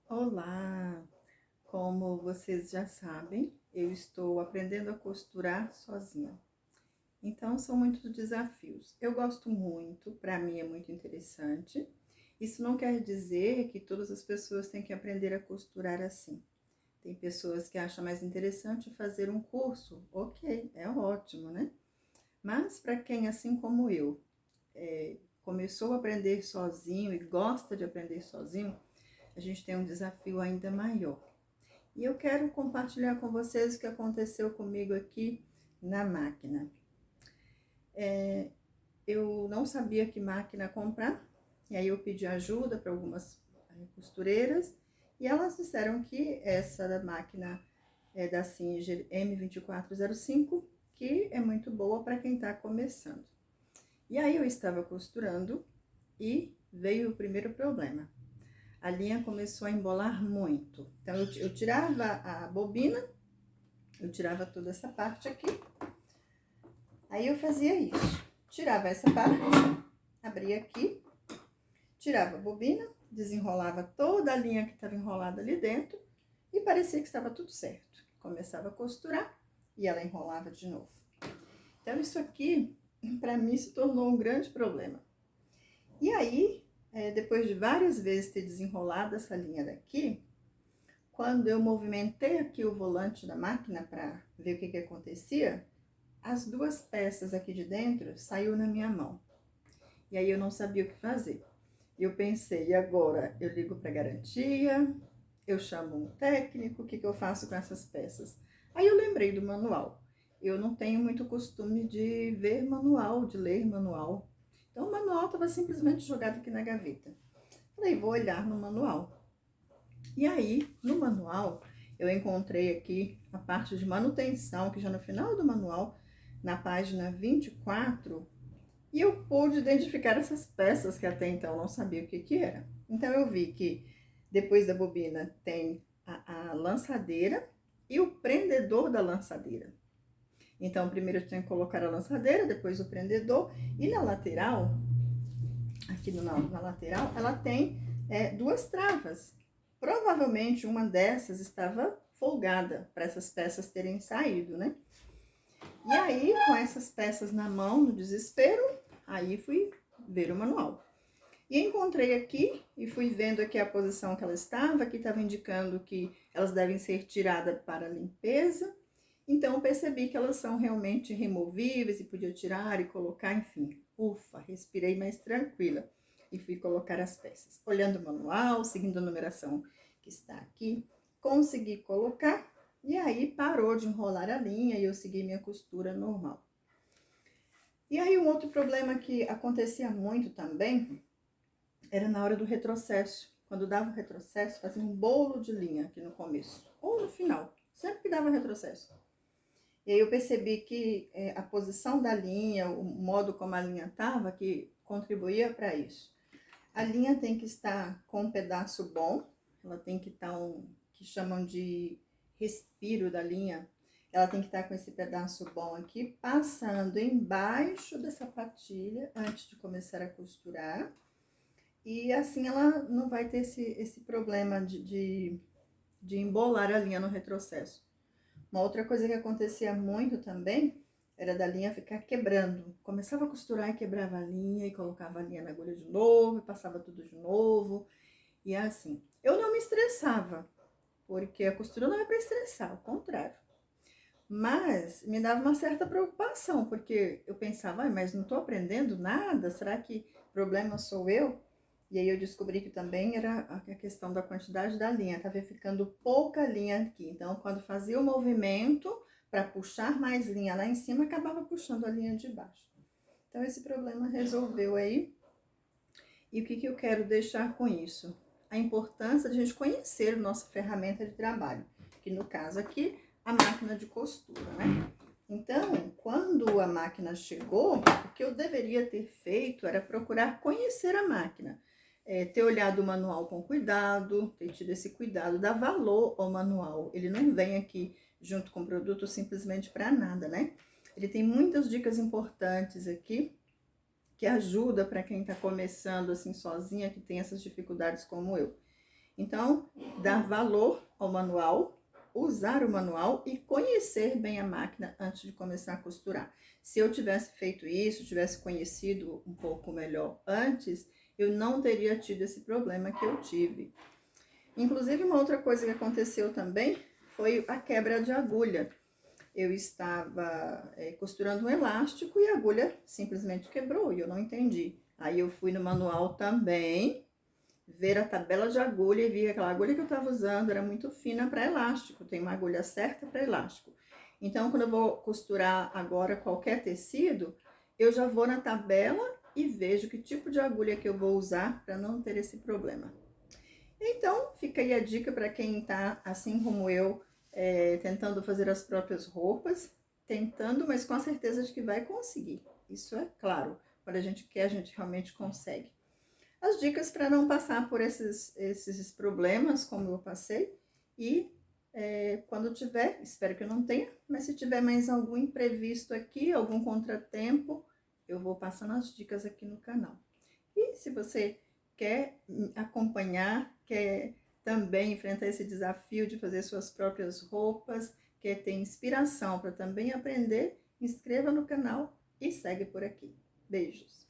Olá! Como vocês já sabem, eu estou aprendendo a costurar sozinha. Então, são muitos desafios. Eu gosto muito, para mim é muito interessante. Isso não quer dizer que todas as pessoas têm que aprender a costurar assim. Tem pessoas que acham mais interessante fazer um curso. Ok, é ótimo, né? Mas para quem, assim como eu, começou a aprender sozinho e gosta de aprender sozinho, a gente tem um desafio ainda maior. E eu quero compartilhar com vocês o que aconteceu comigo aqui na máquina. Eu não sabia que máquina comprar, e aí eu pedi ajuda para algumas costureiras, e elas disseram que essa máquina é da Singer M2405, que é muito boa para quem está começando. E aí eu estava costurando e veio o primeiro problema. A linha começou a embolar muito. Então eu tirava a bobina, eu tirava toda essa parte aqui. Aí eu fazia isso. Tirava essa parte, abria aqui, tirava a bobina, desenrolava toda a linha que estava enrolada ali dentro e parecia que estava tudo certo. Começava a costurar e ela enrolava de novo. Então isso aqui, para mim, se tornou um grande problema. E aí, depois de várias vezes ter desenrolado essa linha daqui, quando eu movimentei aqui o volante da máquina para ver o que acontecia, as duas peças aqui de dentro saiu na minha mão. E aí eu não sabia o que fazer. Eu pensei, e agora eu ligo para garantia, eu chamo um técnico, o que eu faço com essas peças? Aí eu lembrei do manual. Eu não tenho muito costume de ver manual, de ler manual. Então o manual estava simplesmente jogado aqui na gaveta. Falei, vou olhar no manual. E aí, no manual, eu encontrei aqui a parte de manutenção, que já no final do manual, na página 24, e eu pude identificar essas peças que até então eu não sabia o que era. Então eu vi que depois da bobina tem a lançadeira e o prendedor da lançadeira. Então primeiro eu tenho que colocar a lançadeira, depois o prendedor, e na lateral, aqui na lateral, ela tem duas travas. Provavelmente uma dessas estava folgada para essas peças terem saído, né? E aí, com essas peças na mão, no desespero, aí fui ver o manual. E encontrei aqui, e fui vendo aqui a posição que ela estava, aqui estava indicando que elas devem ser tiradas para limpeza. Então, eu percebi que elas são realmente removíveis e podia tirar e colocar, enfim. Ufa, respirei mais tranquila e fui colocar as peças. Olhando o manual, seguindo a numeração que está aqui, consegui colocar e aí parou de enrolar a linha e eu segui minha costura normal. E aí um outro problema que acontecia muito também era na hora do retrocesso. Quando dava o retrocesso, fazia um bolo de linha aqui no começo ou no final, sempre que dava retrocesso. E aí eu percebi que a posição da linha, o modo como a linha estava, que contribuía para isso. A linha tem que estar com um pedaço bom, ela tem que estar que chamam de respiro da linha, ela tem que estar com esse pedaço bom aqui, passando embaixo da sapatilha antes de começar a costurar. E assim ela não vai ter esse problema de embolar a linha no retrocesso. Uma outra coisa que acontecia muito também era da linha ficar quebrando. Começava a costurar e quebrava a linha e colocava a linha na agulha de novo, e passava tudo de novo. E assim, eu não me estressava, porque a costura não é para estressar, ao contrário. Mas me dava uma certa preocupação, porque eu pensava, mas não estou aprendendo nada, será que o problema sou eu? E aí eu descobri que também era a questão da quantidade da linha, estava ficando pouca linha aqui. Então, quando fazia o movimento para puxar mais linha lá em cima, acabava puxando a linha de baixo. Então, esse problema resolveu aí. E o que eu quero deixar com isso? A importância de a gente conhecer nossa ferramenta de trabalho, que no caso aqui, a máquina de costura, né? Então, quando a máquina chegou, o que eu deveria ter feito era procurar conhecer a máquina. Ter olhado o manual com cuidado, ter tido esse cuidado, dar valor ao manual. Ele não vem aqui junto com o produto simplesmente para nada, né? Ele tem muitas dicas importantes aqui que ajuda para quem está começando assim sozinha, que tem essas dificuldades como eu. Então, dar valor ao manual, usar o manual e conhecer bem a máquina antes de começar a costurar. Se eu tivesse feito isso, tivesse conhecido um pouco melhor antes, eu não teria tido esse problema que eu tive. Inclusive, uma outra coisa que aconteceu também foi a quebra de agulha. Eu estava costurando um elástico e a agulha simplesmente quebrou e eu não entendi. Aí eu fui no manual também, ver a tabela de agulha e vi que aquela agulha que eu estava usando era muito fina para elástico, tem uma agulha certa para elástico. Então, quando eu vou costurar agora qualquer tecido, eu já vou na tabela e vejo que tipo de agulha que eu vou usar para não ter esse problema. Então, fica aí a dica para quem está, assim como eu, tentando fazer as próprias roupas, tentando, mas com a certeza de que vai conseguir. Isso é claro, quando a gente quer, a gente realmente consegue. As dicas para não passar por esses problemas, como eu passei, e quando tiver, espero que eu não tenha, mas se tiver mais algum imprevisto aqui, algum contratempo, eu vou passando as dicas aqui no canal. E se você quer acompanhar, quer também enfrentar esse desafio de fazer suas próprias roupas, quer ter inspiração para também aprender, inscreva no canal e segue por aqui. Beijos!